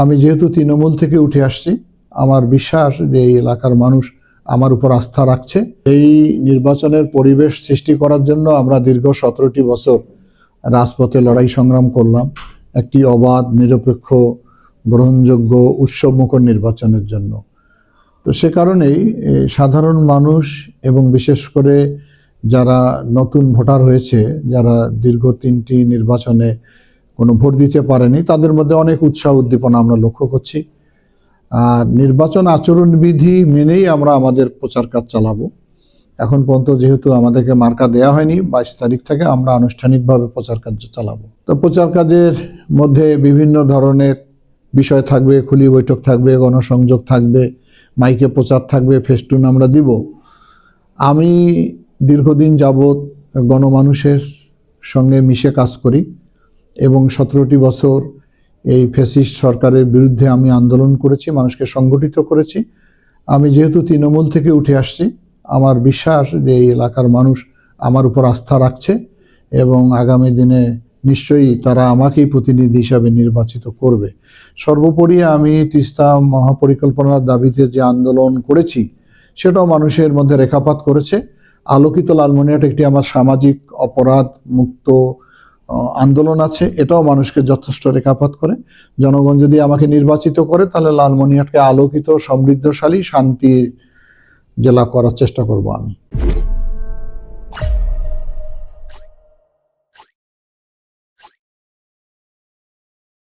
আমি যেহেতু তৃণমূল থেকে উঠে আসছি, আমার বিশ্বাস যে এই এলাকার মানুষ আমার উপর আস্থা রাখছে। এই নির্বাচনের পরিবেশ সৃষ্টি করার জন্য আমরা দীর্ঘ 17টি বছর রাজপথে লড়াই সংগ্রাম করলাম একটি অবাধ, নিরপেক্ষ, গ্রহণযোগ্য, উৎসবমুখর নির্বাচনের জন্য। তো সে কারণেই সাধারণ মানুষ এবং বিশেষ করে যারা নতুন ভোটার হয়েছে, যারা দীর্ঘ 3টি নির্বাচনে কোনো ভোট দিতে পারেনি, তাদের মধ্যে অনেক উৎসাহ উদ্দীপনা আমরা লক্ষ্য করছি। আর নির্বাচন আচরণবিধি মেনেই আমরা আমাদের প্রচার কাজ চালাবো। এখন পর্যন্ত যেহেতু আমাদেরকে মার্কা দেয়া হয়নি, 22 তারিখ থেকে আমরা আনুষ্ঠানিকভাবে প্রচার কার্য চালাবো। তো প্রচার কাজের মধ্যে বিভিন্ন ধরনের বিষয় থাকবে, খুলি বৈঠক থাকবে, গণসংযোগ থাকবে, মাইকে প্রচার থাকবে, ফেস্টুন আমরা দিব। আমি দীর্ঘদিন যাবৎ গণমানুষের সঙ্গে মিশে কাজ করি এবং 17টি বছর এই ফ্যাসিস্ট সরকারের বিরুদ্ধে আমি আন্দোলন করেছি, মানুষকে সংগঠিত করেছি। আমি যেহেতু তৃণমূল থেকে উঠে আসছি, আমার বিশ্বাস যে এই এলাকার মানুষ আমার উপর আস্থা রাখছে এবং আগামী দিনে নিশ্চয়ই তারা আমাকেই প্রতিনিধি হিসাবে নির্বাচিত করবে। সর্বোপরি আমি তিস্তা মহাপরিকল্পনার দাবিতে যে আন্দোলন করেছি সেটাও মানুষের মধ্যে রেখাপাত করেছে। আলোকিত লালমনিরহাট একটি আমার সামাজিক অপরাধ মুক্ত আন্দোলন আছে, এটাও মানুষকে যথেষ্ট রেখাপাত করে। জনগণ যদি আমাকে নির্বাচিত করে তাহলে লালমনিরহাটকে আলোকিত, সমৃদ্ধশালী, শান্তির জেলা করার চেষ্টা করব আমি।